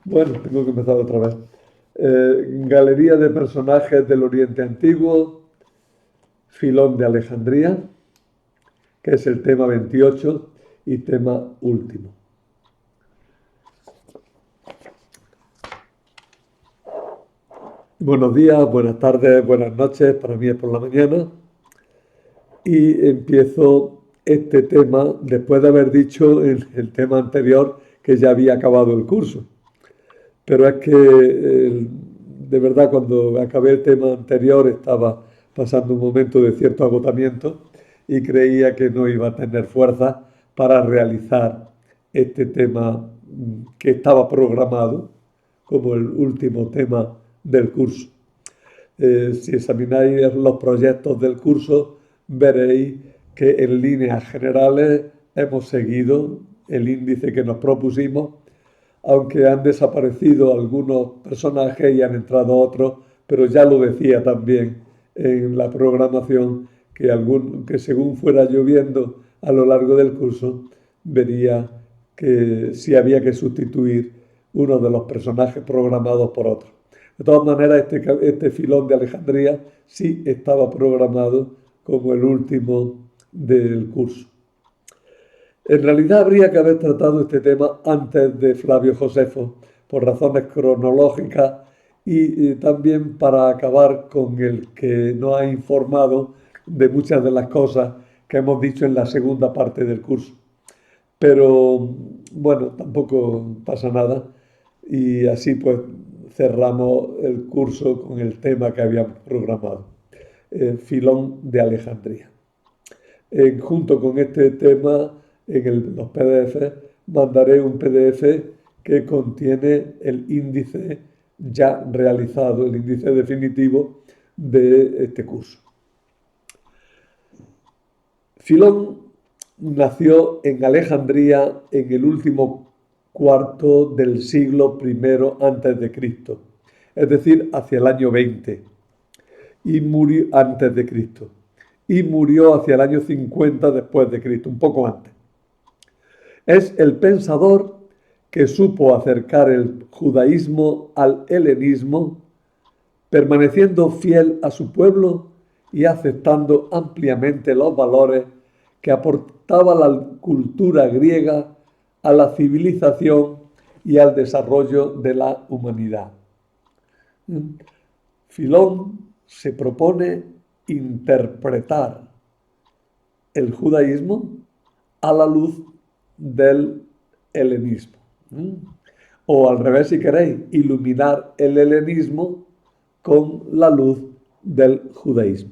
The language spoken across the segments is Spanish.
Bueno, tengo que empezar otra vez. Galería de personajes del Oriente Antiguo, Filón de Alejandría, que es el tema 28 y tema último. Buenos días, buenas tardes, buenas noches, para mí es por la mañana. Y empiezo este tema después de haber dicho en el tema anterior que ya había acabado el curso. Pero es que de verdad cuando acabé el tema anterior estaba pasando un momento de cierto agotamiento y creía que no iba a tener fuerza para realizar este tema que estaba programado como el último tema del curso. Si examináis los proyectos del curso, veréis que en líneas generales hemos seguido el índice que nos propusimos, aunque han desaparecido algunos personajes y han entrado otros, pero ya lo decía también en la programación que según fuera lloviendo a lo largo del curso, vería que si había que sustituir uno de los personajes programados por otro. De todas maneras, este Filón de Alejandría sí estaba programado como el último del curso. En realidad habría que haber tratado este tema antes de Flavio Josefo, por razones cronológicas y también para acabar con el que nos ha informado de muchas de las cosas que hemos dicho en la segunda parte del curso. Pero bueno, tampoco pasa nada y así pues cerramos el curso con el tema que habíamos programado, Filón de Alejandría. Junto con este tema, los PDF, mandaré un PDF que contiene el índice ya realizado, el índice definitivo de este curso. Filón nació en Alejandría en el último cuarto del siglo I antes de Cristo, es decir, hacia el año 20 y murió antes de Cristo y murió hacia el año 50 después de Cristo, un poco antes. Es el pensador que supo acercar el judaísmo al helenismo, permaneciendo fiel a su pueblo y aceptando ampliamente los valores que aportaba la cultura griega a la civilización y al desarrollo de la humanidad. Filón se propone interpretar el judaísmo a la luz del helenismo. O al revés, si queréis, iluminar el helenismo con la luz del judaísmo.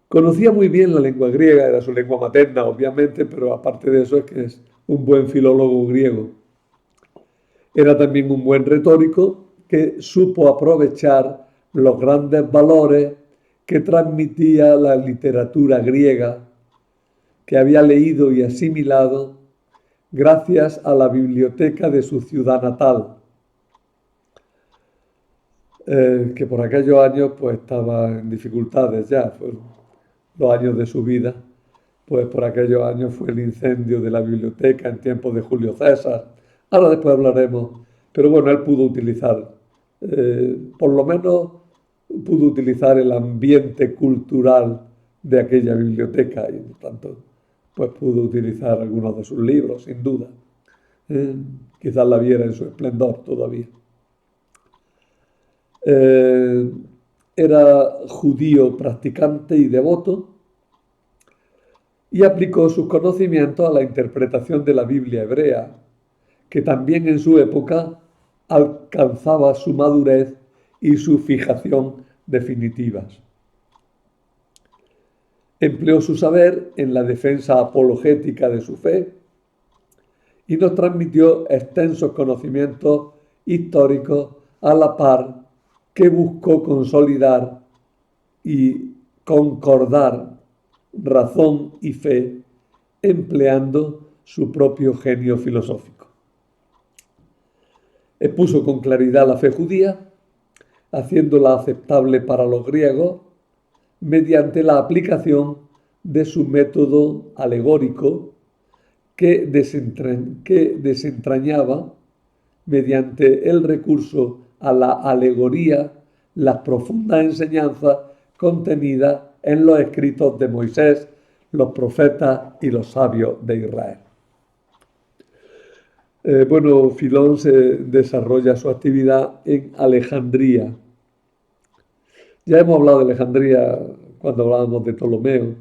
Conocía muy bien la lengua griega, era su lengua materna, obviamente, pero aparte de eso es que es un buen filólogo griego. Era también un buen retórico que supo aprovechar los grandes valores que transmitía la literatura griega, que había leído y asimilado gracias a la biblioteca de su ciudad natal, que por aquellos años pues estaba en dificultades ya, fueron los años de su vida, pues por aquellos años fue el incendio de la biblioteca en tiempos de Julio César, ahora después hablaremos, pero bueno, él pudo utilizar, por lo menos pudo utilizar el ambiente cultural de aquella biblioteca y por tanto pues pudo utilizar algunos de sus libros, sin duda. Quizás la viera en su esplendor todavía. Era judío practicante y devoto y aplicó sus conocimientos a la interpretación de la Biblia hebrea, que también en su época alcanzaba su madurez y su fijación definitivas. Empleó su saber en la defensa apologética de su fe y nos transmitió extensos conocimientos históricos a la par que buscó consolidar y concordar razón y fe empleando su propio genio filosófico. Expuso con claridad la fe judía, haciéndola aceptable para los griegos mediante la aplicación de su método alegórico que desentrañaba mediante el recurso a la alegoría, las profundas enseñanzas contenidas en los escritos de Moisés, los profetas y los sabios de Israel. Bueno, Filón se desarrolla su actividad en Alejandría. Ya hemos hablado de Alejandría cuando hablábamos de Ptolomeo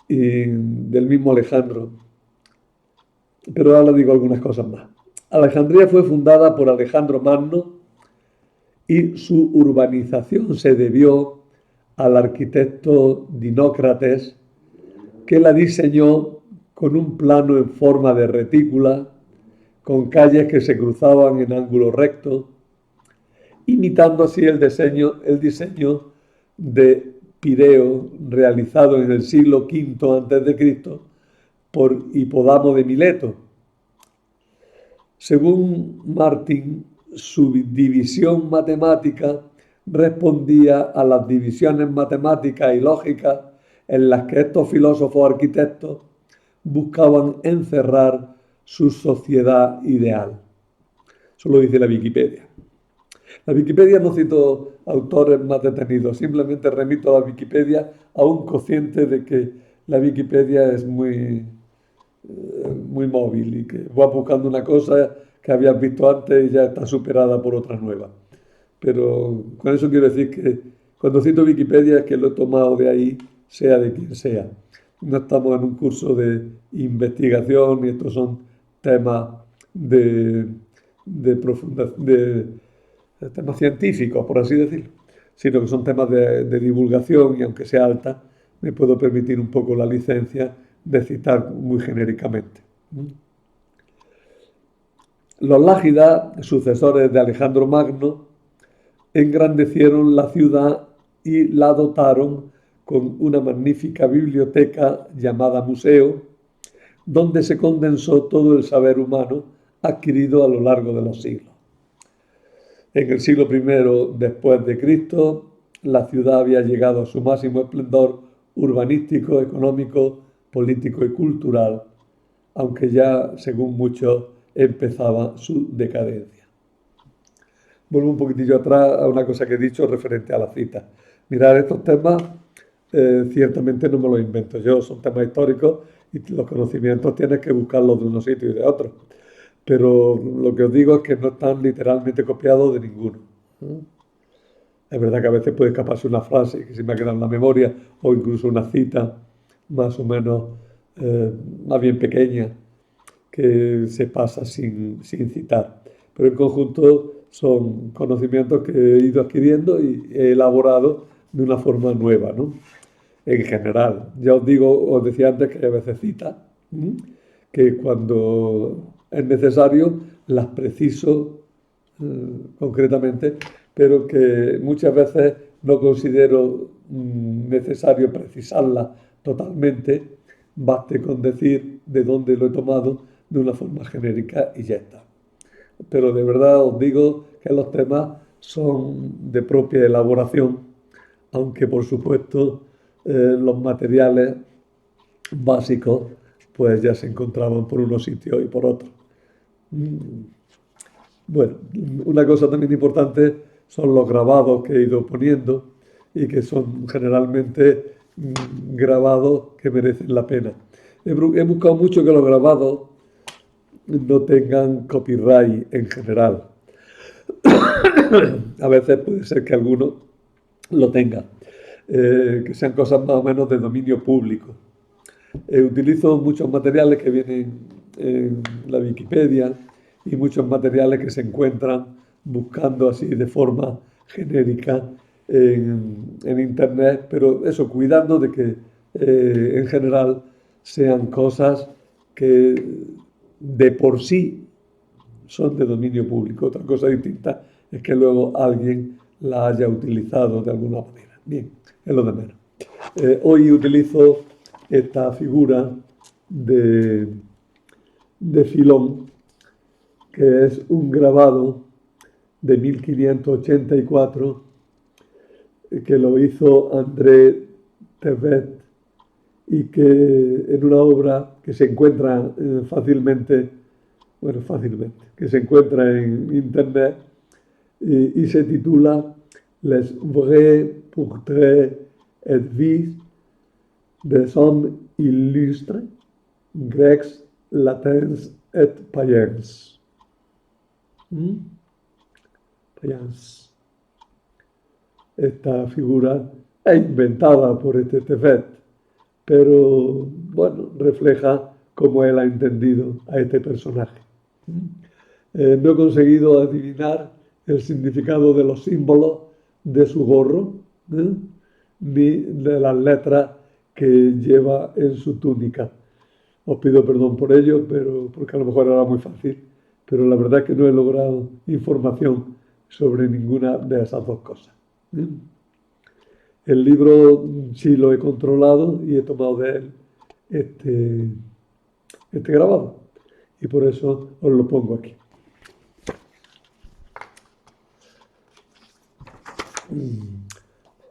y del mismo Alejandro, pero ahora digo algunas cosas más. Alejandría fue fundada por Alejandro Magno y su urbanización se debió al arquitecto Dinócrates, que la diseñó con un plano en forma de retícula, con calles que se cruzaban en ángulo recto, imitando así el diseño de Pireo realizado en el siglo V a.C. por Hipodamo de Mileto. Según Martín, su división matemática respondía a las divisiones matemáticas y lógicas en las que estos filósofos arquitectos buscaban encerrar su sociedad ideal. Eso lo dice la Wikipedia. La Wikipedia no cito autores más detenidos, simplemente remito a la Wikipedia, aún consciente de que la Wikipedia es muy móvil y que vas buscando una cosa que habías visto antes y ya está superada por otra nueva. Pero con eso quiero decir que cuando cito Wikipedia es que lo he tomado de ahí, sea de quien sea. No estamos en un curso de investigación y estos son temas de temas científicos, por así decirlo, sino que son temas de divulgación y aunque sea alta, me puedo permitir un poco la licencia de citar muy genéricamente. Los lágidas, sucesores de Alejandro Magno, engrandecieron la ciudad y la dotaron con una magnífica biblioteca llamada museo, donde se condensó todo el saber humano adquirido a lo largo de los siglos. En el siglo I después de Cristo, la ciudad había llegado a su máximo esplendor urbanístico, económico, político y cultural, aunque ya, según muchos, empezaba su decadencia. Vuelvo un poquitillo atrás a una cosa que he dicho referente a la cita. Mirad, estos temas ciertamente no me los invento yo, son temas históricos y los conocimientos tienes que buscarlos de unos sitios y de otros. Pero lo que os digo es que no están literalmente copiados de ninguno. Es verdad que a veces puede escaparse una frase que se me ha quedado en la memoria o incluso una cita más o menos más bien pequeña que se pasa sin citar. Pero en conjunto son conocimientos que he ido adquiriendo y he elaborado de una forma nueva, ¿no? En general. Ya os decía antes que a veces cita, que cuando es necesario las preciso concretamente, pero que muchas veces no considero necesario precisarlas totalmente, baste con decir de dónde lo he tomado de una forma genérica y ya está. Pero de verdad os digo que los temas son de propia elaboración, aunque por supuesto los materiales básicos pues ya se encontraban por unos sitios y por otros. Bueno, una cosa también importante son los grabados que he ido poniendo y que son generalmente grabados que merecen la pena. He buscado mucho que los grabados no tengan copyright en general. A veces puede ser que alguno lo tenga, que sean cosas más o menos de dominio público. Utilizo muchos materiales que vienen en la Wikipedia y muchos materiales que se encuentran buscando así de forma genérica en Internet, pero eso, cuidando de que en general sean cosas que de por sí son de dominio público. Otra cosa distinta es que luego alguien la haya utilizado de alguna manera. Bien, es lo de menos. Hoy utilizo esta figura de Filón, que es un grabado de 1584 que lo hizo André Tevet y que en una obra que se encuentra fácilmente bueno, fácilmente, que se encuentra en internet y se titula Les vrais portraits et vies des hommes illustres, grecs, latins et païens. ¿Mm? Païens. Esta figura es inventada por este Tefet, pero bueno, refleja cómo él ha entendido a este personaje. No he conseguido adivinar el significado de los símbolos de su gorro, ¿eh? Ni de las letras que lleva en su túnica. Os pido perdón por ello, pero porque a lo mejor era muy fácil, pero la verdad es que no he logrado información sobre ninguna de esas dos cosas. ¿Eh? El libro sí lo he controlado y he tomado de él este, este grabado y por eso os lo pongo aquí.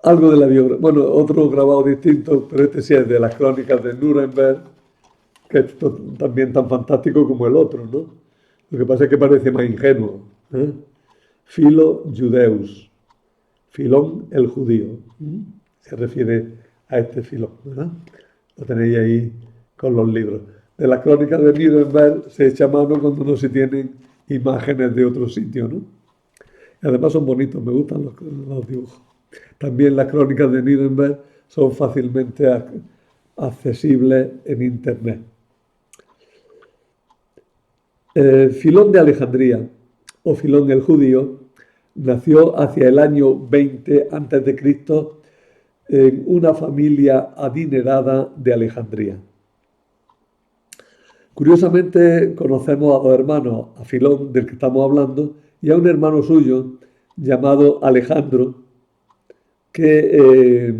Algo de la biografía, bueno, otro grabado distinto, pero este sí es de las crónicas de Nuremberg, que es también tan fantástico como el otro, ¿no? Lo que pasa es que parece más ingenuo. ¿Eh? Philo Judeus, Filón el judío. ¿Eh? Se refiere a este Filón, ¿verdad? Lo tenéis ahí con los libros. De las crónicas de Nuremberg se echa mano cuando no se tienen imágenes de otro sitio, ¿no? Y además son bonitos, me gustan los dibujos. También las crónicas de Nuremberg son fácilmente accesibles en Internet. Filón de Alejandría, o Filón el judío, nació hacia el año 20 a.C. en una familia adinerada de Alejandría. Curiosamente conocemos a dos hermanos, a Filón, del que estamos hablando, y a un hermano suyo llamado Alejandro, que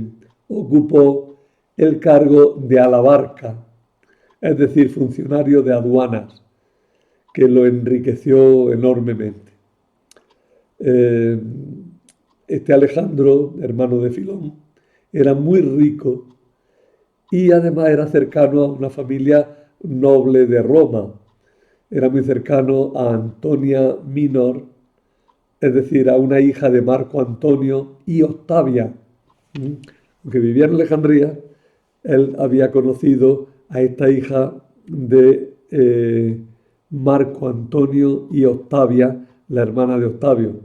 ocupó el cargo de alabarca, es decir, funcionario de aduanas, que lo enriqueció enormemente. Este Alejandro, hermano de Filón, era muy rico y además era cercano a una familia noble de Roma. Era muy cercano a Antonia Minor, es decir, a una hija de Marco Antonio y Octavia. Aunque vivía en Alejandría, él había conocido a esta hija de Marco Antonio y Octavia, la hermana de Octavio.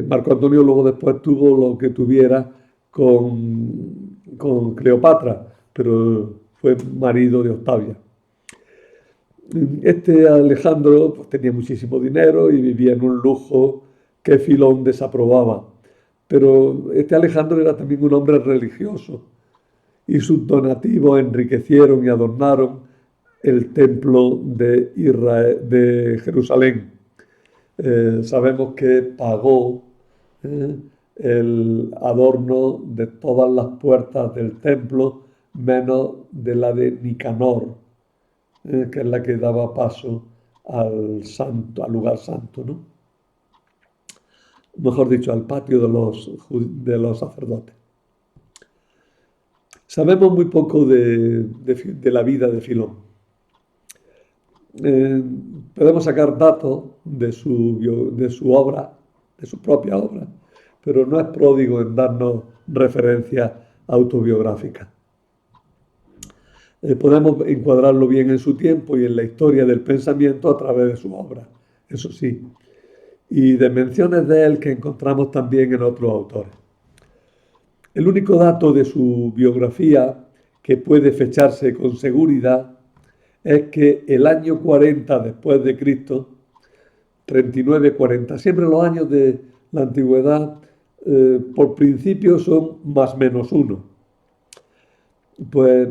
Marco Antonio luego después tuvo lo que tuviera con Cleopatra, pero fue marido de Octavia. Este Alejandro pues, tenía muchísimo dinero y vivía en un lujo que Filón desaprobaba. Pero este Alejandro era también un hombre religioso y sus donativos enriquecieron y adornaron el templo de Jerusalén. Sabemos que pagó el adorno de todas las puertas del templo, menos de la de Nicanor, que es la que daba paso al santo, al lugar santo, ¿no? Mejor dicho, al patio de los sacerdotes. Sabemos muy poco de la vida de Filón. Podemos sacar datos de su obra, de su propia obra, pero no es pródigo en darnos referencias autobiográficas. Podemos encuadrarlo bien en su tiempo y en la historia del pensamiento a través de su obra, eso sí, y de menciones de él que encontramos también en otros autores. El único dato de su biografía que puede fecharse con seguridad es que el año 40 después de Cristo, 39-40, siempre los años de la antigüedad por principio son más menos uno. Pues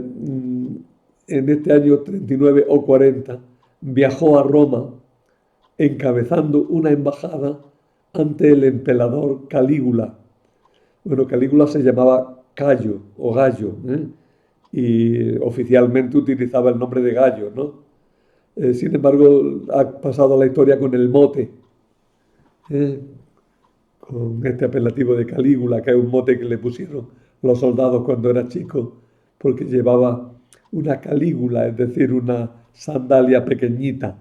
en este año 39 o 40 viajó a Roma encabezando una embajada ante el emperador Calígula. Bueno, Calígula se llamaba Cayo o Gallo, y oficialmente utilizaba el nombre de Gallo, ¿no? Sin embargo, ha pasado a la historia con el mote, con este apelativo de Calígula, que es un mote que le pusieron los soldados cuando era chico, porque llevaba una calígula, es decir, una sandalia pequeñita.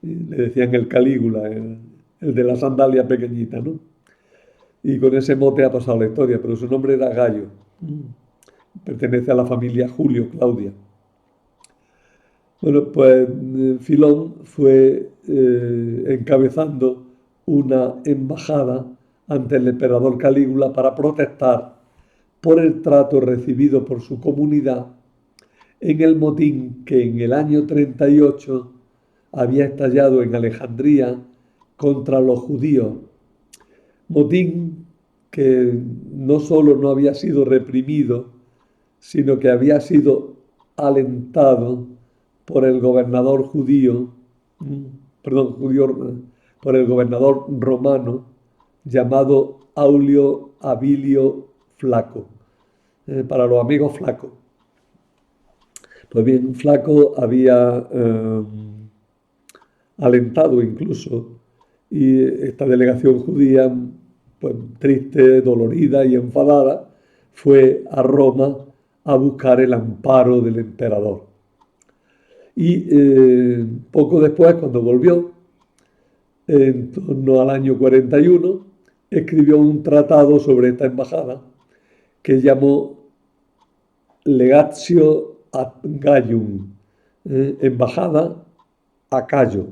y le decían el Calígula, el de la sandalia pequeñita, ¿no? Y con ese mote ha pasado la historia, pero su nombre era Gallo. Pertenece a la familia Julio Claudia. Bueno, pues Filón fue encabezando una embajada ante el emperador Calígula para protestar por el trato recibido por su comunidad en el motín que en el año 38 había estallado en Alejandría contra los judíos. Motín que no solo no había sido reprimido, sino que había sido alentado por el gobernador judío, por el gobernador romano llamado Aulio Abilio Flaco, para los amigos Flaco. Pues bien, Flaco había alentado incluso, y esta delegación judía, pues triste, dolorida y enfadada, fue a Roma a buscar el amparo del emperador. Y poco después, cuando volvió, en torno al año 41, escribió un tratado sobre esta embajada que llamó Legatio ad Gaium, embajada a Cayo.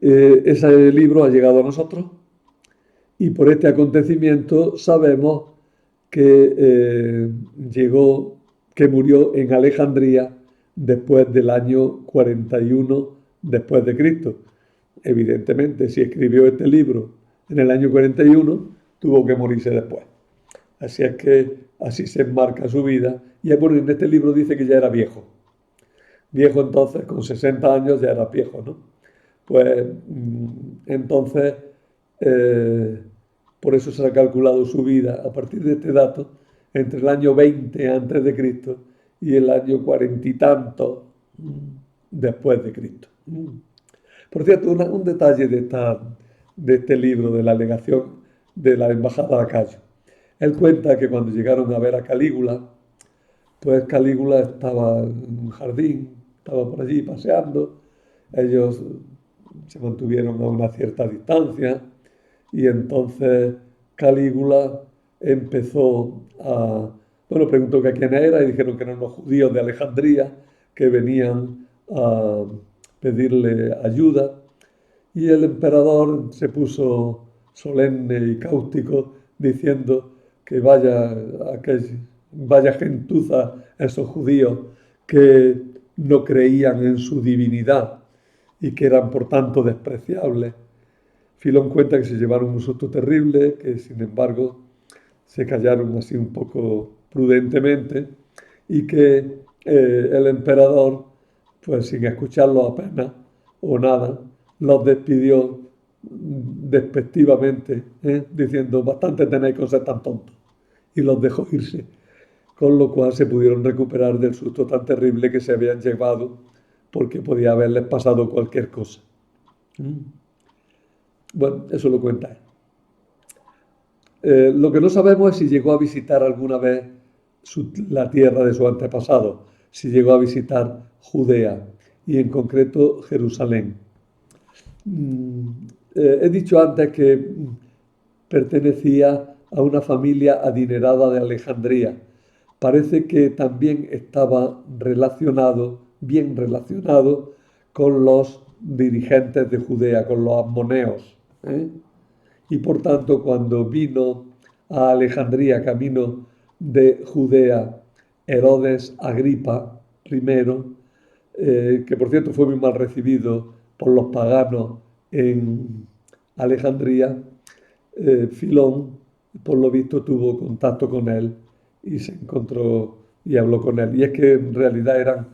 Ese libro ha llegado a nosotros y por este acontecimiento sabemos que que murió en Alejandría después del año 41 después de Cristo. Evidentemente, si escribió este libro en el año 41, tuvo que morirse después. Así es que así se enmarca su vida. Y en este libro dice que ya era viejo. Viejo entonces, con 60 años ya era viejo, ¿no? Pues entonces, por eso se ha calculado su vida a partir de este dato, entre el año 20 antes de Cristo y el año 40 y tanto después de Cristo. Por cierto, un detalle de este libro, de la alegación de la embajada a Cayo. Él cuenta que cuando llegaron a ver a Calígula, pues Calígula estaba en un jardín, estaba por allí paseando, ellos se mantuvieron a una cierta distancia y entonces Calígula empezó a... Bueno, preguntó que quién era y dijeron que eran los judíos de Alejandría que venían a pedirle ayuda y el emperador se puso solemne y cáustico diciendo que vaya gentuza esos judíos que no creían en su divinidad y que eran por tanto despreciables. Filón cuenta que se llevaron un susto terrible, que sin embargo se callaron así un poco prudentemente y que el emperador, pues sin escucharlo apenas o nada, los despidió despectivamente, diciendo, bastante tenéis con ser tan tontos, y los dejó irse, con lo cual se pudieron recuperar del susto tan terrible que se habían llevado, porque podía haberles pasado cualquier cosa. Bueno, eso lo cuenta él. Lo que no sabemos es si llegó a visitar alguna vez la tierra de su antepasado, si llegó a visitar Judea y en concreto Jerusalén. He dicho antes que pertenecía a una familia adinerada de Alejandría. Parece que también estaba bien relacionado con los dirigentes de Judea, con los ammoneos. Y por tanto, cuando vino a Alejandría, camino de Judea, Herodes Agripa I, que por cierto fue muy mal recibido por los paganos en Alejandría, Filón, por lo visto, tuvo contacto con él y se encontró y habló con él. Y es que en realidad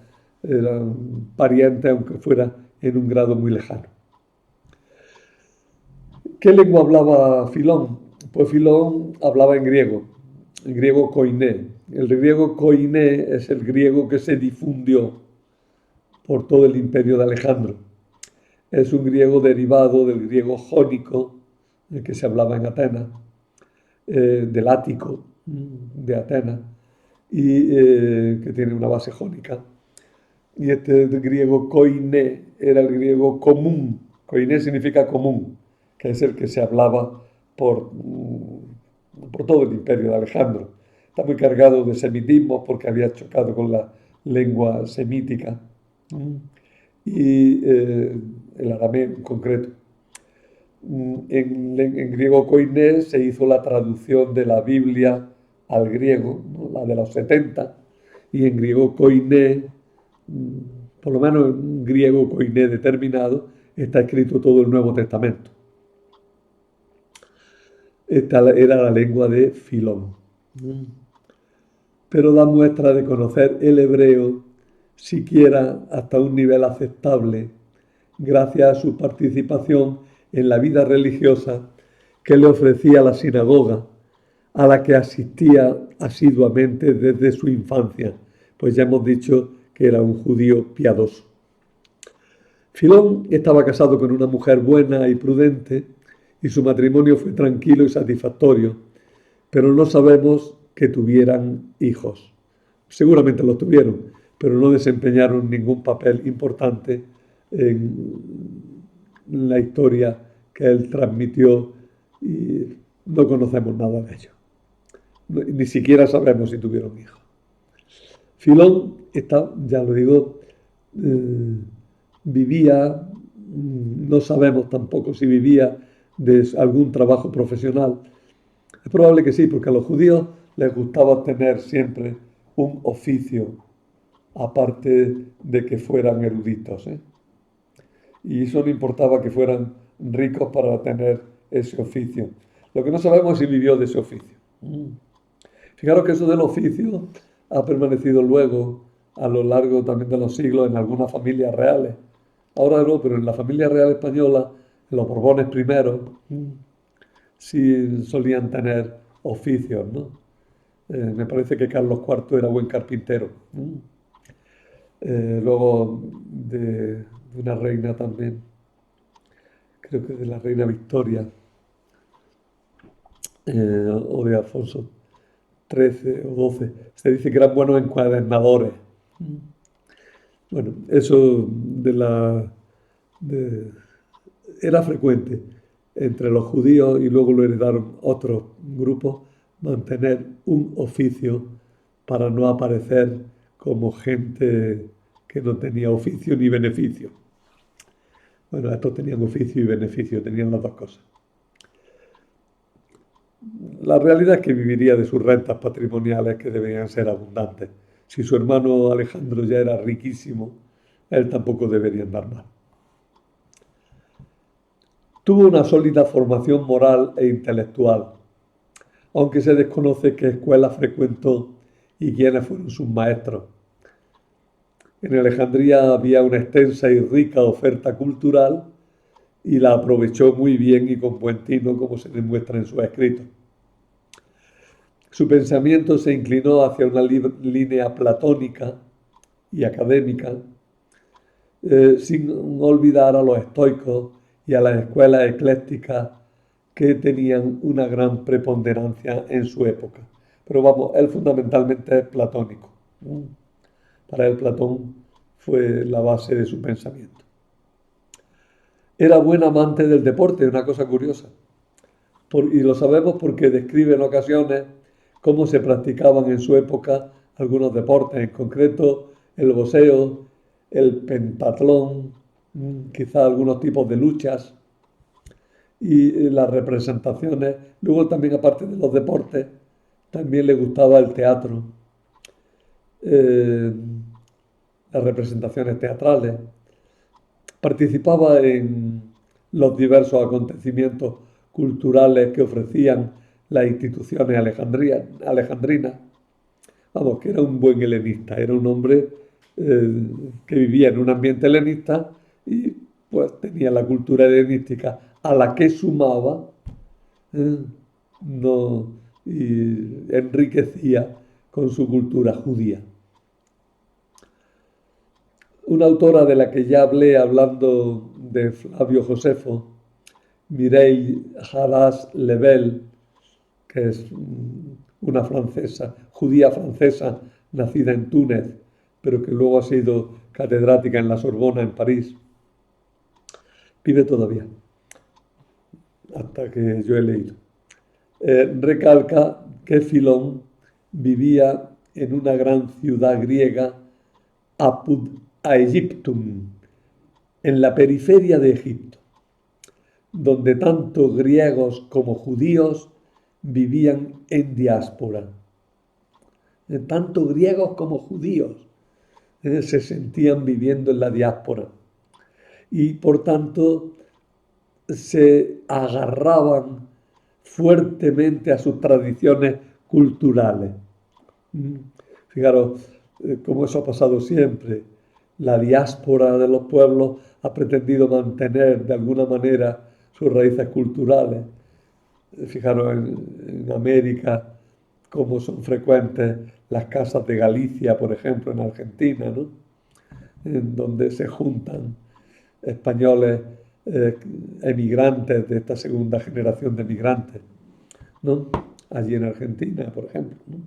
eran parientes, aunque fuera en un grado muy lejano. ¿Qué lengua hablaba Filón? Pues Filón hablaba en griego koiné. El griego koiné es el griego que se difundió por todo el imperio de Alejandro. Es un griego derivado del griego jónico, el que se hablaba en Atenas, del ático de Atenas, y que tiene una base jónica. y este griego koiné era el griego común. Koiné significa común, que es el que se hablaba por todo el imperio de Alejandro. Está muy cargado de semitismo porque había chocado con la lengua semítica y el arameo en concreto. En griego koiné se hizo la traducción de la Biblia al griego, ¿no? La de los 70, y en griego koiné, por lo menos en un griego koiné determinado, está escrito todo el Nuevo Testamento. Esta era la lengua de Filón. Pero da muestra de conocer el hebreo siquiera hasta un nivel aceptable, gracias a su participación en la vida religiosa que le ofrecía la sinagoga, a la que asistía asiduamente desde su infancia, pues ya hemos dicho que era un judío piadoso. Filón estaba casado con una mujer buena y prudente y su matrimonio fue tranquilo y satisfactorio, pero no sabemos que tuvieran hijos. Seguramente los tuvieron, pero no desempeñaron ningún papel importante en la historia que él transmitió y no conocemos nada de ello. Ni siquiera sabemos si tuvieron hijos. Filón, ya lo digo, vivía, no sabemos tampoco si vivía de algún trabajo profesional. Es probable que sí, porque a los judíos les gustaba tener siempre un oficio, aparte de que fueran eruditos, ¿eh? Y eso no importaba que fueran ricos para tener ese oficio. Lo que no sabemos es si vivió de ese oficio. Fijaros que eso del oficio ha permanecido luego a lo largo también de los siglos en algunas familias reales. Ahora no, pero en la familia real española, en los Borbones primeros, sí solían tener oficios, ¿no? Me parece que Carlos IV era buen carpintero. Luego de una reina también, creo que de la reina Victoria, o de Alfonso XIII o XII, se dice que eran buenos encuadernadores. Bueno, eso era frecuente entre los judíos y luego lo heredaron otros grupos, mantener un oficio para no aparecer como gente que no tenía oficio ni beneficio. Bueno, estos tenían oficio y beneficio, tenían las dos cosas. La realidad es que viviría de sus rentas patrimoniales que debían ser abundantes. Si su hermano Alejandro ya era riquísimo, él tampoco debería andar mal. Tuvo una sólida formación moral e intelectual, aunque se desconoce qué escuelas frecuentó y quiénes fueron sus maestros. En Alejandría había una extensa y rica oferta cultural y la aprovechó muy bien y con buen tino, como se demuestra en sus escritos. Su pensamiento se inclinó hacia una línea platónica y académica, sin olvidar a los estoicos y a las escuelas eclécticas que tenían una gran preponderancia en su época. Pero vamos, él fundamentalmente es platónico. Para él Platón fue la base de su pensamiento. Era buen amante del deporte, una cosa curiosa. Y lo sabemos porque describe en ocasiones cómo se practicaban en su época algunos deportes, en concreto el boxeo, el pentatlón, quizá algunos tipos de luchas y las representaciones. Luego también, aparte de los deportes, también le gustaba el teatro, las representaciones teatrales. Participaba en los diversos acontecimientos culturales que ofrecían las instituciones alejandrinas. Vamos, que era un buen helenista, era un hombre que vivía en un ambiente helenista y pues tenía la cultura helenística a la que sumaba y enriquecía con su cultura judía. Una autora de la que ya hablé hablando de Flavio Josefo, Mireille Haras-Lebel, que es una francesa, judía francesa, nacida en Túnez, pero que luego ha sido catedrática en la Sorbona, en París. Vive todavía, hasta que yo he leído. Recalca que Filón vivía en una gran ciudad griega, Apud Aegyptum, en la periferia de Egipto, donde tanto griegos como judíos vivían en diáspora. Tanto griegos como judíos se sentían viviendo en la diáspora y por tanto se agarraban fuertemente a sus tradiciones culturales. Fijaros cómo eso ha pasado siempre. La diáspora de los pueblos ha pretendido mantener de alguna manera sus raíces culturales. Fijaros en América cómo son frecuentes las casas de Galicia, por ejemplo, en Argentina, ¿no? En donde se juntan españoles emigrantes de esta segunda generación de emigrantes, ¿no? Allí en Argentina, por ejemplo, ¿no?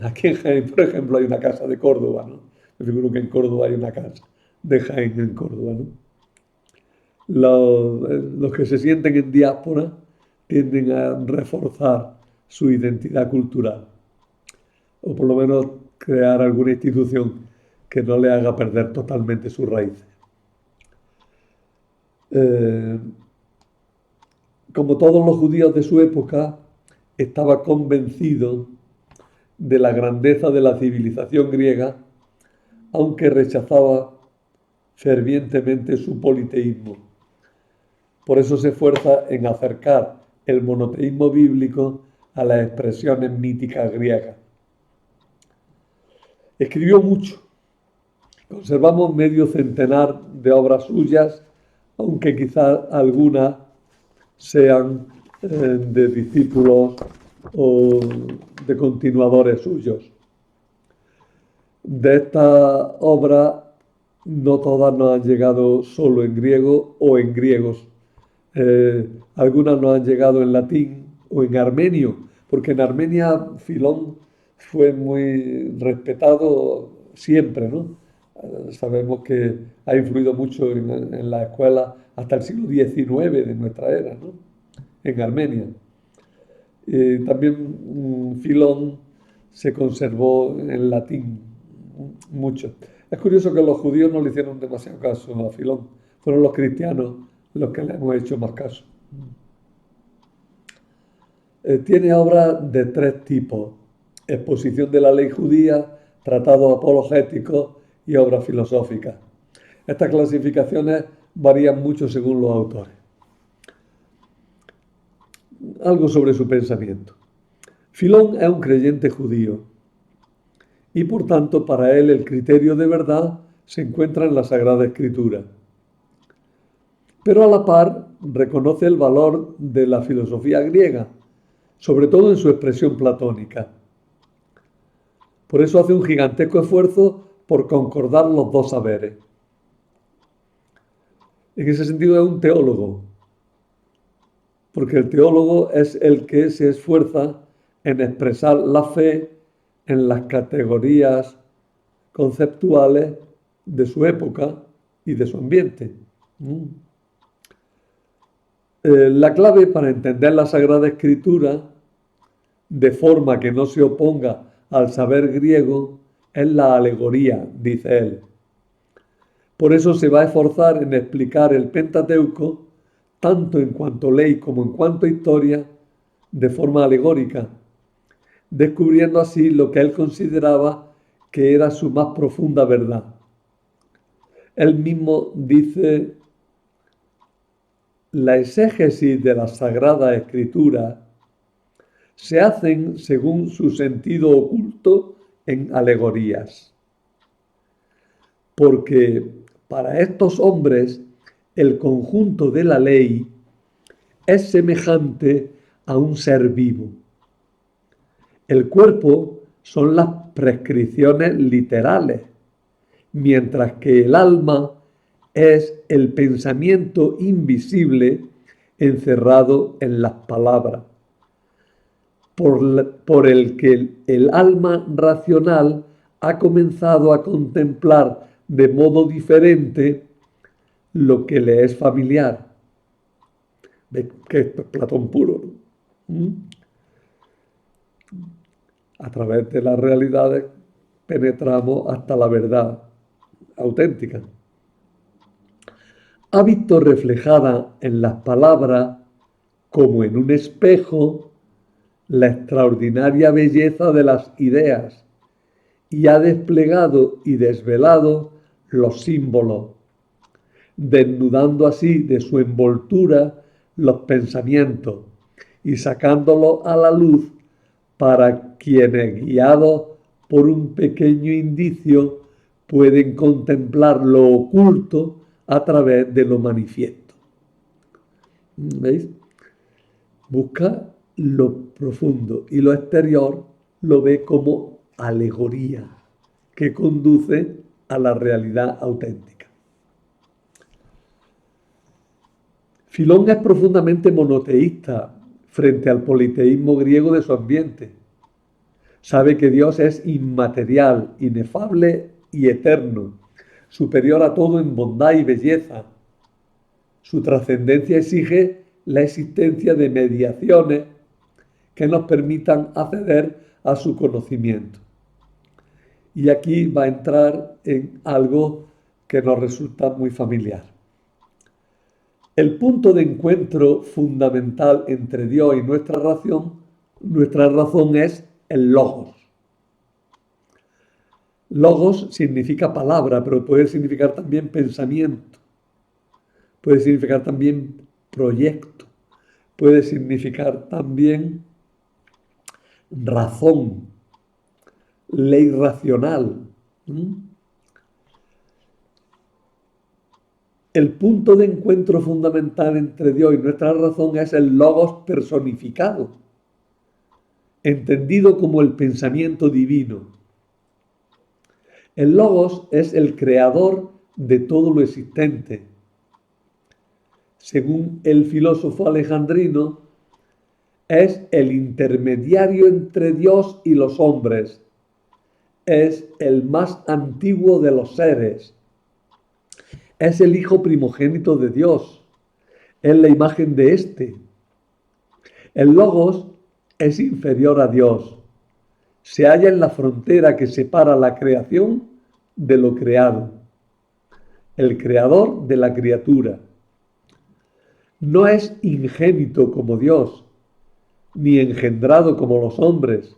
Aquí en Jaén, por ejemplo, hay una casa de Córdoba, ¿no? Me figuro que en Córdoba hay una casa de Jaén en Córdoba, ¿no? Los que se sienten en diáspora tienden a reforzar su identidad cultural, o por lo menos crear alguna institución que no le haga perder totalmente sus raíces. Como todos los judíos de su época, estaba convencido de la grandeza de la civilización griega, aunque rechazaba fervientemente su politeísmo. Por eso se esfuerza en acercar el monoteísmo bíblico a las expresiones míticas griegas. Escribió mucho. Conservamos medio centenar de obras suyas, aunque quizás algunas sean de discípulos o de continuadores suyos. De estas obras, no todas nos han llegado solo en griego o en griegos. Algunas nos han llegado en latín o en armenio, porque en Armenia Filón fue muy respetado siempre, ¿no? Sabemos que ha influido mucho en la escuela hasta el siglo XIX de nuestra era, ¿no? En Armenia. También Filón se conservó en latín mucho. Es curioso que los judíos no le hicieron demasiado caso a Filón. Fueron los cristianos los que le hemos hecho más caso. Tiene obras de tres tipos: exposición de la ley judía, tratados apologéticos y obras filosóficas. Estas clasificaciones varían mucho según los autores. Algo sobre su pensamiento. Filón es un creyente judío y por tanto para él el criterio de verdad se encuentra en la Sagrada Escritura. Pero a la par reconoce el valor de la filosofía griega, sobre todo en su expresión platónica. Por eso hace un gigantesco esfuerzo por concordar los dos saberes. En ese sentido es un teólogo, porque el teólogo es el que se esfuerza en expresar la fe en las categorías conceptuales de su época y de su ambiente. La clave para entender la Sagrada Escritura de forma que no se oponga al saber griego es la alegoría, dice él. Por eso se va a esforzar en explicar el Pentateuco, tanto en cuanto ley como en cuanto historia, de forma alegórica, descubriendo así lo que él consideraba que era su más profunda verdad. Él mismo dice: la exégesis de la Sagrada Escritura se hacen según su sentido oculto en alegorías. Porque para estos hombres el conjunto de la ley es semejante a un ser vivo. El cuerpo son las prescripciones literales, mientras que el alma es el pensamiento invisible encerrado en las palabras. por el que el alma racional ha comenzado a contemplar de modo diferente lo que le es familiar. ¿Veis que esto es Platón puro, ¿no? A través de las realidades penetramos hasta la verdad auténtica. Ha visto reflejada en las palabras, como en un espejo, la extraordinaria belleza de las ideas y ha desplegado y desvelado los símbolos, desnudando así de su envoltura los pensamientos y sacándolos a la luz para quienes, guiados por un pequeño indicio, pueden contemplar lo oculto a través de lo manifiesto. ¿Veis? Busca lo profundo y lo exterior lo ve como alegoría que conduce a la realidad auténtica. Filón es profundamente monoteísta frente al politeísmo griego de su ambiente. Sabe que Dios es inmaterial, inefable y eterno, superior a todo en bondad y belleza. Su trascendencia exige la existencia de mediaciones que nos permitan acceder a su conocimiento. Y aquí va a entrar en algo que nos resulta muy familiar. El punto de encuentro fundamental entre Dios y nuestra razón es el logos. Logos significa palabra, pero puede significar también pensamiento, puede significar también proyecto, puede significar también razón, ley racional. El punto de encuentro fundamental entre Dios y nuestra razón es el logos personificado, entendido como el pensamiento divino. El logos es el creador de todo lo existente. Según el filósofo alejandrino, es el intermediario entre Dios y los hombres. Es el más antiguo de los seres. Es el hijo primogénito de Dios. Es la imagen de éste. El logos es inferior a Dios. Se halla en la frontera que separa la creación de lo creado. El creador de la criatura. No es ingénito como Dios, ni engendrado como los hombres,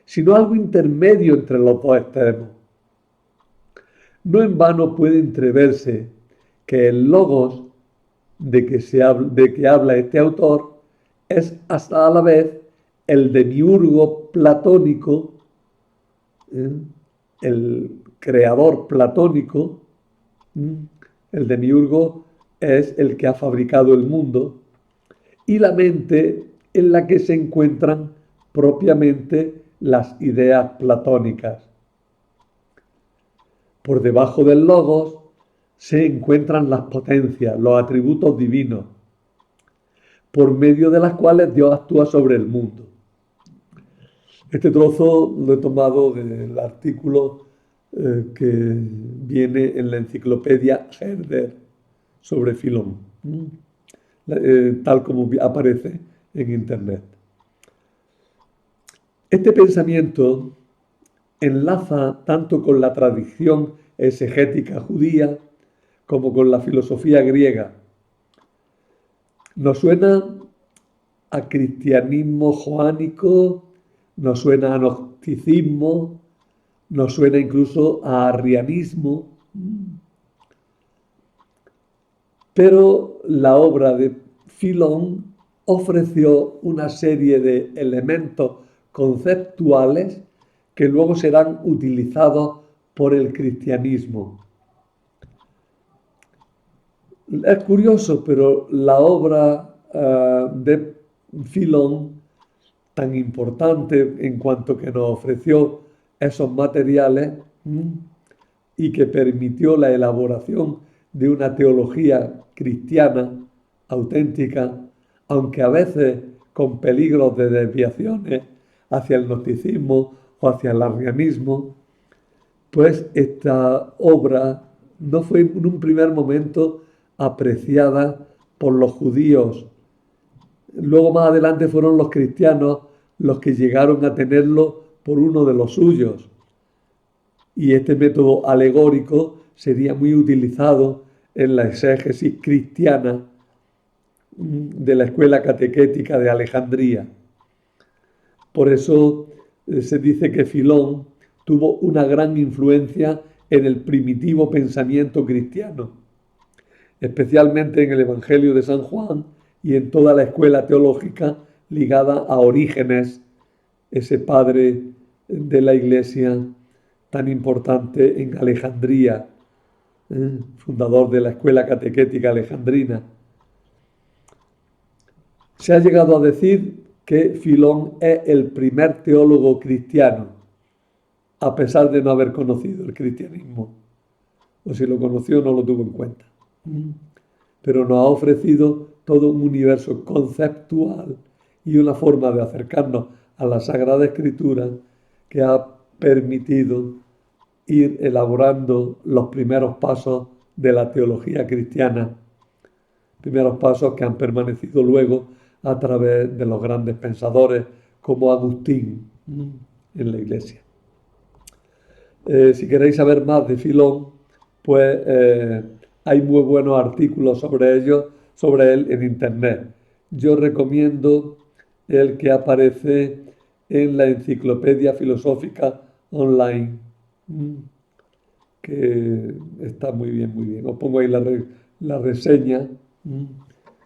sino algo intermedio entre los dos extremos. No en vano puede entreverse que el logos de que habla este autor es hasta a la vez el demiurgo platónico, el creador platónico. El demiurgo es el que ha fabricado el mundo, y la mente en la que se encuentran propiamente las ideas platónicas. Por debajo del logos se encuentran las potencias, los atributos divinos, por medio de las cuales Dios actúa sobre el mundo. Este trozo lo he tomado del artículo que viene en la enciclopedia Herder sobre Filón, tal como aparece en Internet. Este pensamiento enlaza tanto con la tradición exegética judía como con la filosofía griega. Nos suena a cristianismo joánico, nos suena a gnosticismo, nos suena incluso a arrianismo. Pero la obra de Filón ofreció una serie de elementos conceptuales que luego serán utilizados por el cristianismo. Es curioso, pero la obra de Filón, tan importante en cuanto que nos ofreció esos materiales y que permitió la elaboración de una teología cristiana auténtica, aunque a veces con peligros de desviaciones hacia el gnosticismo o hacia el arrianismo, pues esta obra no fue en un primer momento apreciada por los judíos. Luego más adelante fueron los cristianos los que llegaron a tenerlo por uno de los suyos. Y este método alegórico sería muy utilizado en la exégesis cristiana de la escuela catequética de Alejandría. Por eso se dice que Filón tuvo una gran influencia en el primitivo pensamiento cristiano, especialmente en el Evangelio de San Juan y en toda la escuela teológica ligada a Orígenes, ese padre de la Iglesia tan importante en Alejandría, fundador de la escuela catequética alejandrina. Se ha llegado a decir que Filón es el primer teólogo cristiano, a pesar de no haber conocido el cristianismo, o si lo conoció no lo tuvo en cuenta. Pero nos ha ofrecido todo un universo conceptual y una forma de acercarnos a la Sagrada Escritura que ha permitido ir elaborando los primeros pasos de la teología cristiana, primeros pasos que han permanecido luego a través de los grandes pensadores como Agustín en la Iglesia. Si queréis saber más de Filón, pues hay muy buenos artículos sobre él en Internet. Yo recomiendo el que aparece en la Enciclopedia Filosófica Online, que está muy bien, muy bien. Os pongo ahí la reseña,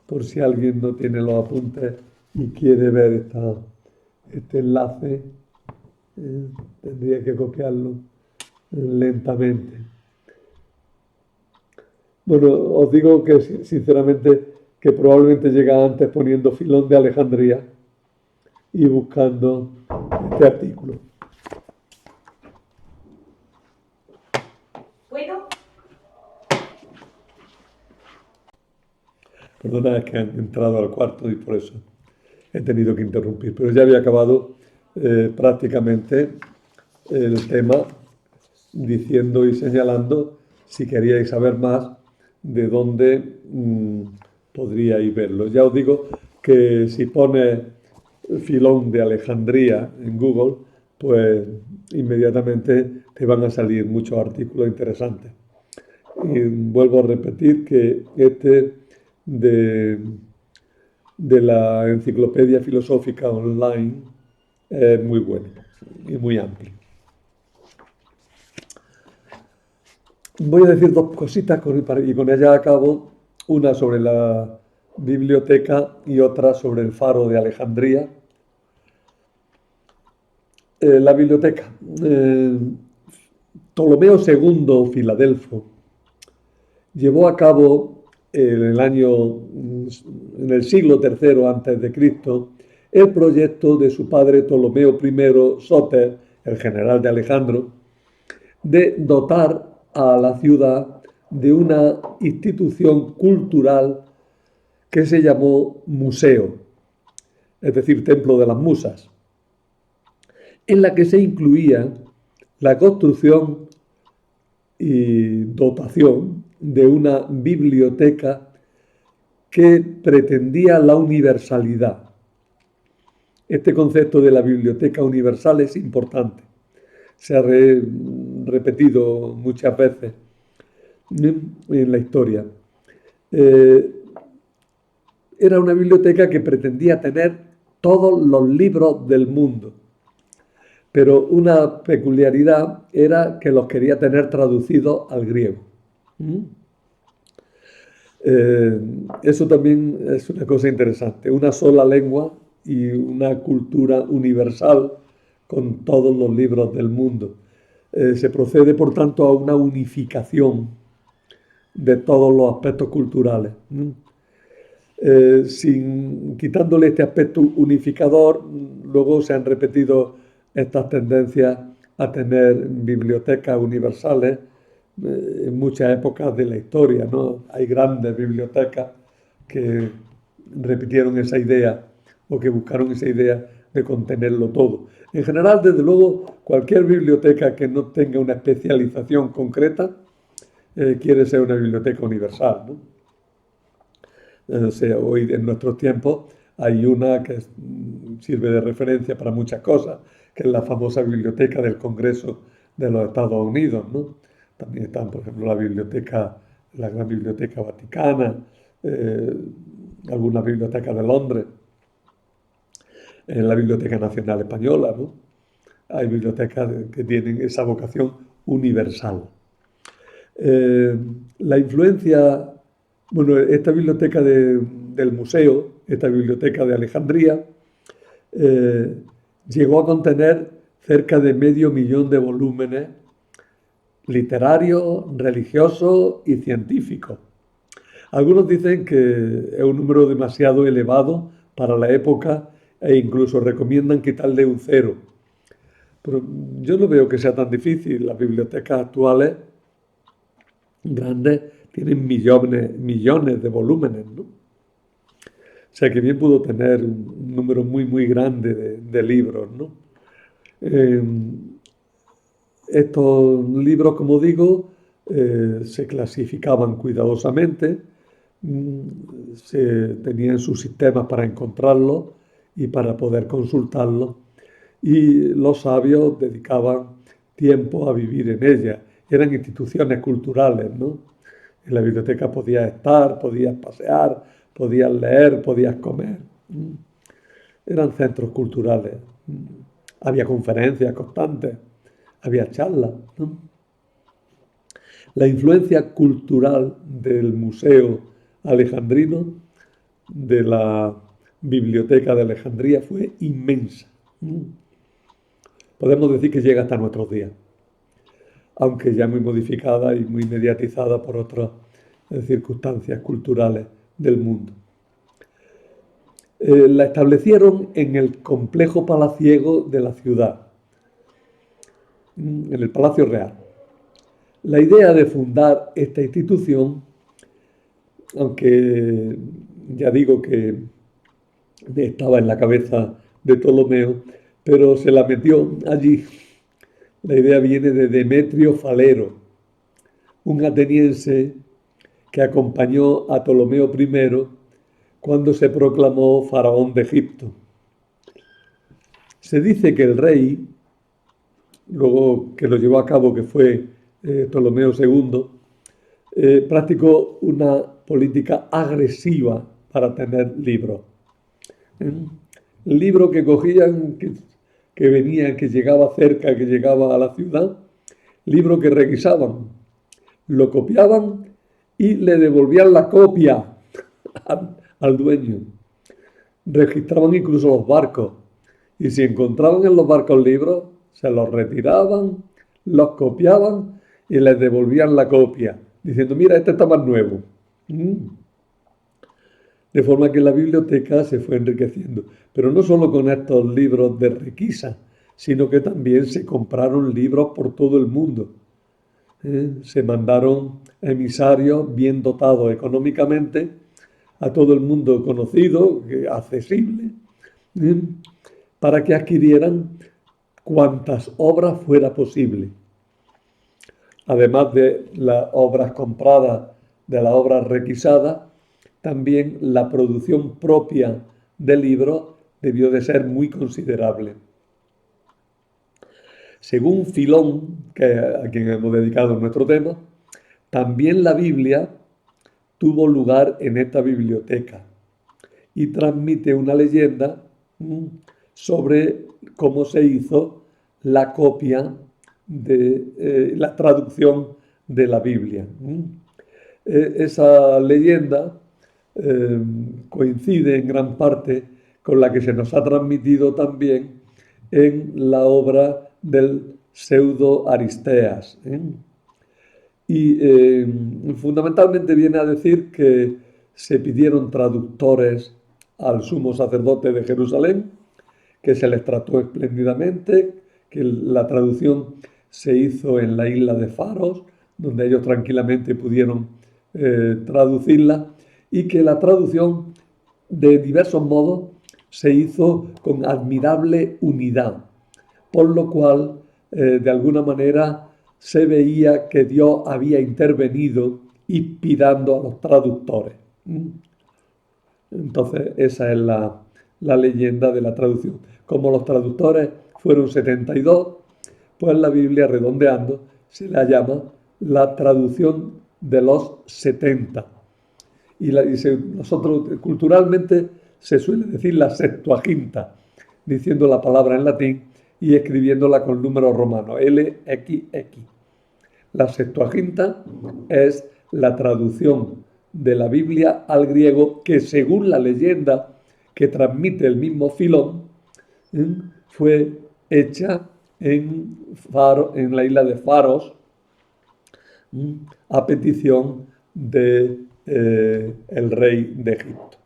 por si alguien no tiene los apuntes y quiere ver este enlace, tendría que copiarlo lentamente. Bueno, os digo que sinceramente que probablemente llega antes poniendo Filón de Alejandría y buscando este artículo. ¿Puedo? Perdona, es que han entrado al cuarto y por eso he tenido que interrumpir. Pero ya había acabado prácticamente el tema diciendo y señalando, si queríais saber más, de dónde podríais verlo. Ya os digo que si pones Filón de Alejandría en Google, pues inmediatamente te van a salir muchos artículos interesantes. Y vuelvo a repetir que este de la Enciclopedia Filosófica Online es muy bueno y muy amplio. Voy a decir dos cositas y con ellas acabo, una sobre la biblioteca y otra sobre el faro de Alejandría. La biblioteca. Ptolomeo II Filadelfo llevó a cabo en el siglo III antes de Cristo, el proyecto de su padre Ptolomeo I Sóter, el general de Alejandro, de dotar a la ciudad de una institución cultural que se llamó museo, es decir, templo de las musas, en la que se incluía la construcción y dotación de una biblioteca que pretendía la universalidad. Este concepto de la biblioteca universal es importante. Se ha repetido muchas veces en la historia. Era una biblioteca que pretendía tener todos los libros del mundo, pero una peculiaridad era que los quería tener traducidos al griego. Eso también es una cosa interesante, una sola lengua y una cultura universal con todos los libros del mundo. Se procede, por tanto, a una unificación de todos los aspectos culturales. Quitándole este aspecto unificador, luego se han repetido estas tendencias a tener bibliotecas universales en muchas épocas de la historia, ¿no? Hay grandes bibliotecas que repitieron esa idea o que buscaron esa idea de contenerlo todo. En general, desde luego, cualquier biblioteca que no tenga una especialización concreta quiere ser una biblioteca universal, ¿no? O sea, hoy en nuestros tiempos hay una que sirve de referencia para muchas cosas, que es la famosa biblioteca del Congreso de los Estados Unidos, ¿no? También están, por ejemplo, la Gran Biblioteca Vaticana, eh, algunas bibliotecas de Londres, la Biblioteca Nacional Española, ¿no? Hay bibliotecas que tienen esa vocación universal. La influencia, bueno, esta biblioteca del museo, esta biblioteca de Alejandría, llegó a contener cerca de 500.000 de volúmenes literarios, religiosos y científicos. Algunos dicen que es un número demasiado elevado para la época e incluso recomiendan quitarle un cero. Pero yo no veo que sea tan difícil. Las bibliotecas actuales grandes tienen millones de volúmenes, ¿no? O sea que bien pudo tener un número muy grande de libros, ¿no? Eh, Estos libros, como digo, se clasificaban cuidadosamente, se tenían sus sistemas para encontrarlos y para poder consultarlos, y los sabios dedicaban tiempo a vivir en ellas. Eran instituciones culturales, ¿no? En la biblioteca podías estar, podías pasear, podías leer, podías comer. Eran centros culturales. Había conferencias constantes, había charlas, ¿no? La influencia cultural del Museo Alejandrino, de la Biblioteca de Alejandría, fue inmensa. Podemos decir que llega hasta nuestros días, aunque ya muy modificada y muy mediatizada por otras circunstancias culturales del mundo. La establecieron en el complejo palaciego de la ciudad, en el Palacio Real. La idea de fundar esta institución, aunque ya digo que estaba en la cabeza de Ptolomeo, pero se la metió allí. La idea viene de Demetrio Falero, un ateniense que acompañó a Ptolomeo I cuando se proclamó faraón de Egipto. Se dice que el rey, luego que lo llevó a cabo, que fue Ptolomeo II, practicó una política agresiva para tener libros. Libro que cogían, que venía, que llegaba cerca, que llegaba a la ciudad, libro que requisaban, lo copiaban y le devolvían la copia al dueño. Registraban incluso los barcos, y si encontraban en los barcos libros, se los retiraban, los copiaban y les devolvían la copia, diciendo, mira, este está más nuevo. De forma que la biblioteca se fue enriqueciendo. Pero no solo con estos libros de requisa, sino que también se compraron libros por todo el mundo. Se mandaron emisarios bien dotados económicamente a todo el mundo conocido, accesible, para que adquirieran cuantas obras fuera posible. Además de las obras compradas, de las obras requisadas, también la producción propia de libros debió de ser muy considerable. Según Filón, a quien hemos dedicado nuestro tema, también la Biblia tuvo lugar en esta biblioteca y transmite una leyenda sobre cómo se hizo la copia de la traducción de la Biblia. Esa leyenda coincide en gran parte con la que se nos ha transmitido también en la obra del pseudo Aristeas. Y fundamentalmente viene a decir que se pidieron traductores al sumo sacerdote de Jerusalén, que se les trató espléndidamente, que la traducción se hizo en la isla de Faros, donde ellos tranquilamente pudieron traducirla, y que la traducción de diversos modos se hizo con admirable unidad, por lo cual, de alguna manera, se veía que Dios había intervenido inspirando a los traductores. Entonces, esa es la leyenda de la traducción. Como los traductores fueron 72, pues la Biblia, redondeando, se la llama la traducción de los 70. Nosotros culturalmente se suele decir la Septuaginta, diciendo la palabra en latín y escribiéndola con números romanos, LXX. La Septuaginta es la traducción de la Biblia al griego que, según la leyenda que transmite el mismo Filón, fue hecha en la isla de Faros, a petición de el rey de Egipto,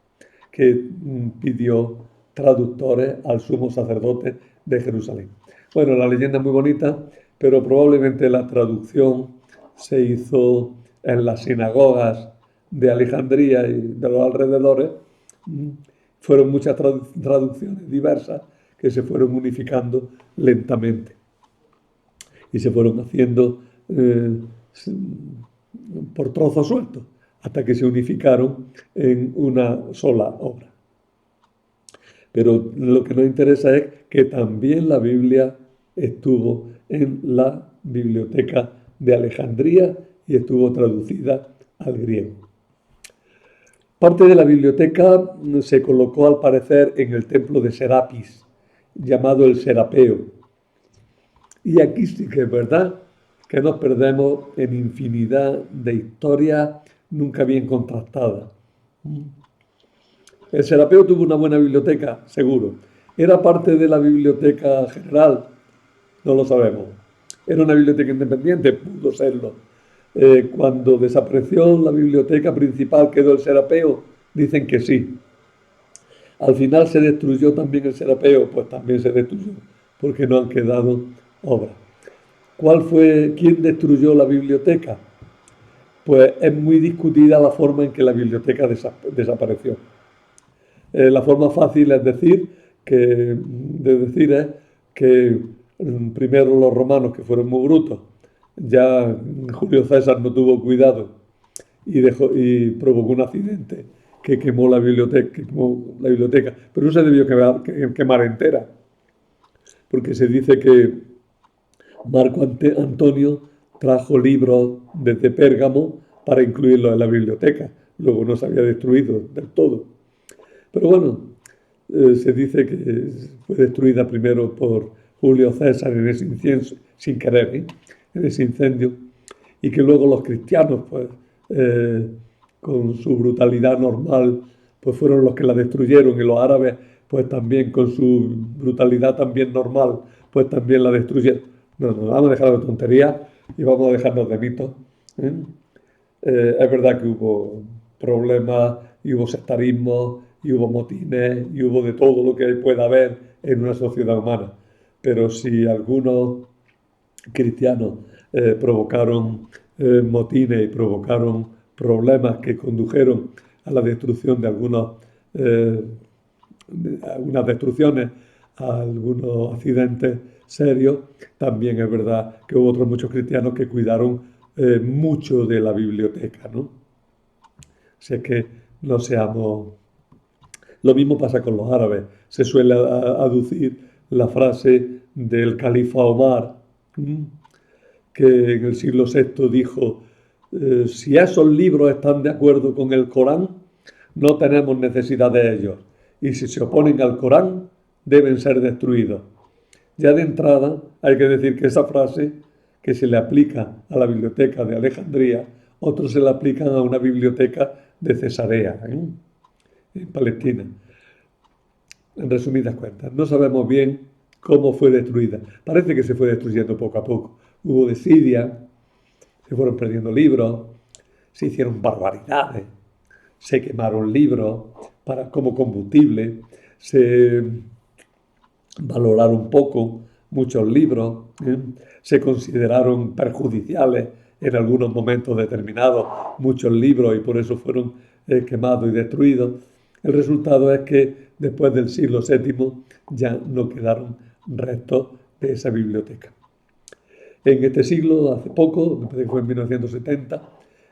que pidió traductores al sumo sacerdote de Jerusalén. Bueno, la leyenda es muy bonita, pero probablemente la traducción se hizo en las sinagogas de Alejandría y de los alrededores. Fueron muchas traducciones diversas que se fueron unificando lentamente y se fueron haciendo por trozos sueltos hasta que se unificaron en una sola obra. Pero lo que nos interesa es que también la Biblia estuvo en la biblioteca de Alejandría y estuvo traducida al griego. Parte de la biblioteca se colocó, al parecer, en el templo de Serapis, llamado el Serapeo. Y aquí sí que es verdad que nos perdemos en infinidad de historias nunca bien contrastadas. El Serapeo tuvo una buena biblioteca, seguro. ¿Era parte de la biblioteca general? No lo sabemos. ¿Era una biblioteca independiente? Pudo serlo. Cuando desapareció la biblioteca principal, ¿quedó el Serapeo? Dicen que sí. Al final se destruyó también el Serapeo, pues también se destruyó, porque no han quedado obras. ¿Quién destruyó la biblioteca? Pues es muy discutida la forma en que la biblioteca desapareció. La forma fácil es decir que primero los romanos, que fueron muy brutos, ya Julio César no tuvo cuidado y provocó un accidente que quemó la biblioteca, pero no se debió quemar entera, porque se dice que Marco Antonio trajo libros desde Pérgamo para incluirlos en la biblioteca, luego no se había destruido del todo. Pero bueno, se dice que fue destruida primero por Julio César en ese incendio, sin querer, en ese incendio, y que luego los cristianos, pues, con su brutalidad normal, pues fueron los que la destruyeron, y los árabes, pues también con su brutalidad también normal, pues también la destruyeron. No, vamos a dejar de tonterías y vamos a dejarnos de mitos. Es verdad que hubo problemas y hubo sectarismo y hubo motines y hubo de todo lo que pueda haber en una sociedad humana. Pero si algunos cristianos provocaron motines y provocaron problemas que condujeron a la destrucción de algunas destrucciones, a algunos accidentes serios, también es verdad que hubo otros muchos cristianos que cuidaron mucho de la biblioteca, ¿no? O sea que no seamos... Lo mismo pasa con los árabes. Se suele aducir la frase del califa Omar, que en el siglo VI dijo, si esos libros están de acuerdo con el Corán, no tenemos necesidad de ellos. Y si se oponen al Corán, deben ser destruidos. Ya de entrada hay que decir que esa frase, que se le aplica a la biblioteca de Alejandría, otros se la aplican a una biblioteca de Cesarea, en Palestina. En resumidas cuentas, no sabemos bien cómo fue destruida. Parece que se fue destruyendo poco a poco. Hubo desidia, se fueron perdiendo libros, se hicieron barbaridades, se quemaron libros como combustible, se valoraron poco muchos libros, se consideraron perjudiciales en algunos momentos determinados muchos libros y por eso fueron quemados y destruidos. El resultado es que después del siglo VII ya no quedaron restos de esa biblioteca. En este siglo, hace poco, me parece que fue en 1970,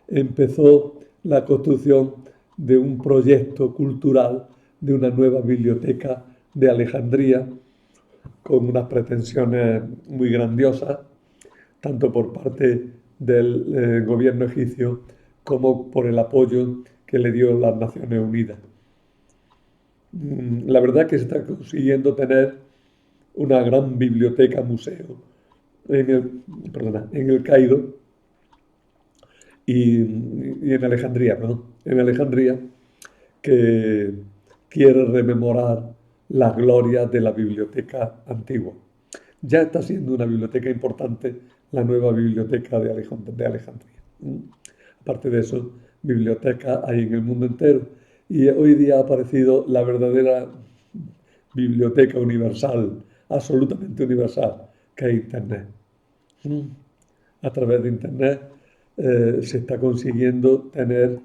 empezó la construcción de un proyecto cultural de una nueva biblioteca de Alejandría con unas pretensiones muy grandiosas, tanto por parte del gobierno egipcio como por el apoyo que le dio las Naciones Unidas. La verdad es que se está consiguiendo tener una gran biblioteca museo en el Cairo y en Alejandría, perdón, en Alejandría, que quiere rememorar las glorias de la biblioteca antigua. Ya está siendo una biblioteca importante la nueva biblioteca de Alejandría. Aparte de eso, bibliotecas hay en el mundo entero y hoy día ha aparecido la verdadera biblioteca universal, absolutamente universal, que es Internet. A través de Internet se está consiguiendo tener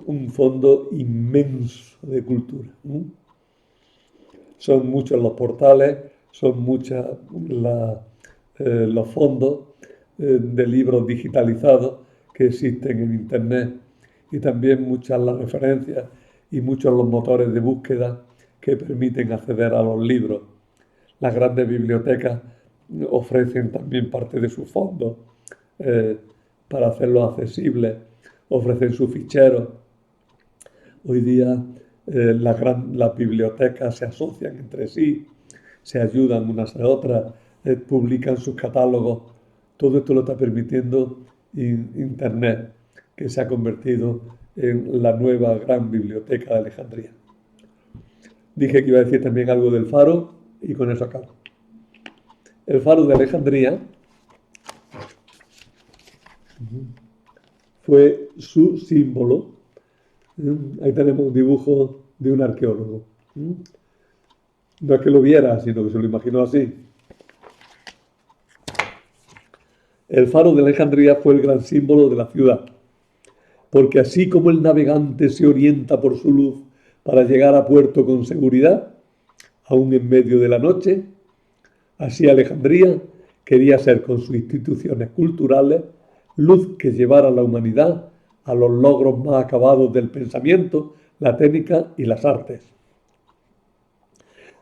un fondo inmenso de cultura. Son muchos los portales, son muchos los fondos de libros digitalizados que existen en Internet y también muchas las referencias y muchos los motores de búsqueda que permiten acceder a los libros. Las grandes bibliotecas ofrecen también parte de sus fondos para hacerlos accesibles, ofrecen sus ficheros. Hoy día las bibliotecas se asocian entre sí, se ayudan unas a otras, publican sus catálogos. Todo esto lo está permitiendo Internet, que se ha convertido en la nueva gran biblioteca de Alejandría. Dije que iba a decir también algo del faro y con eso acabo. El faro de Alejandría fue su símbolo. Ahí tenemos un dibujo de un arqueólogo. No es que lo viera, sino que se lo imaginó así. El faro de Alejandría fue el gran símbolo de la ciudad, porque así como el navegante se orienta por su luz para llegar a puerto con seguridad, aún en medio de la noche, así Alejandría quería ser con sus instituciones culturales luz que llevara a la humanidad a los logros más acabados del pensamiento, la técnica y las artes.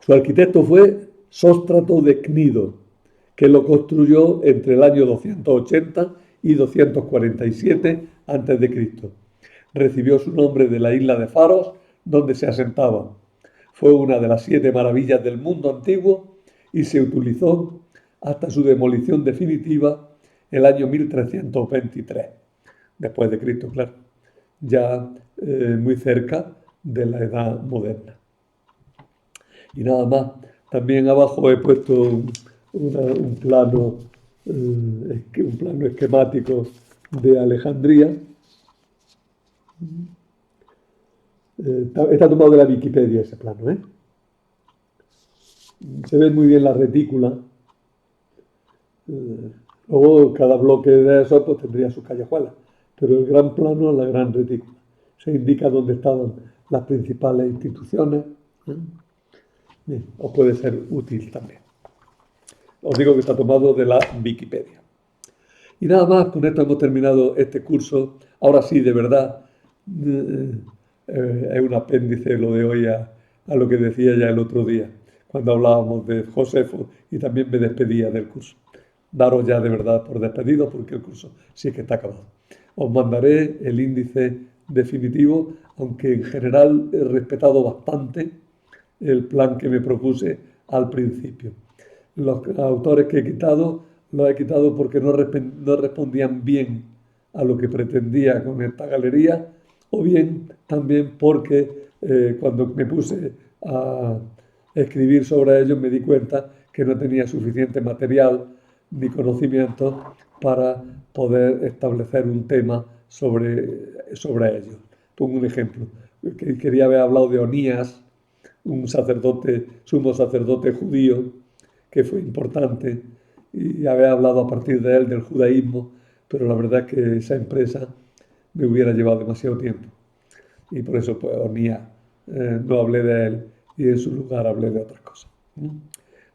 Su arquitecto fue Sóstrato de Cnido, que lo construyó entre el año 280 y 247 a.C. Recibió su nombre de la isla de Faros, donde se asentaba. Fue una de las 7 maravillas del mundo antiguo y se utilizó hasta su demolición definitiva el año 1323, después de Cristo, claro, ya muy cerca de la edad moderna. Y nada más, también abajo he puesto un plano esquemático de Alejandría. Está tomado de la Wikipedia ese plano, ¿eh? Se ve muy bien la retícula. Luego cada bloque de eso pues tendría sus callejuelas, pero el gran plano es la gran retícula. Se indica dónde estaban las principales instituciones. Bien, os puede ser útil también. Os digo que está tomado de la Wikipedia. Y nada más, con esto hemos terminado este curso. Ahora sí, de verdad, es un apéndice lo de hoy a lo que decía ya el otro día, cuando hablábamos de Josefo y también me despedía del curso. Daros ya de verdad por despedidos porque el curso sí que está acabado. Os mandaré el índice definitivo, aunque en general he respetado bastante el plan que me propuse al principio. Los autores que he quitado, los he quitado porque no respondían bien a lo que pretendía con esta galería, o bien también porque cuando me puse a escribir sobre ellos me di cuenta que no tenía suficiente material ni conocimiento para poder establecer un tema sobre ellos. Pongo un ejemplo. Quería haber hablado de Onías, un sacerdote, sumo sacerdote judío, que fue importante, y haber hablado a partir de él del judaísmo, pero la verdad es que esa empresa me hubiera llevado demasiado tiempo. Y por eso, pues, Onías, no hablé de él y en su lugar hablé de otras cosas.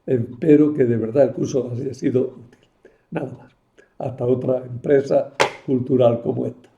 Espero que de verdad el curso haya sido útil. Nada más. Hasta otra empresa cultural como esta.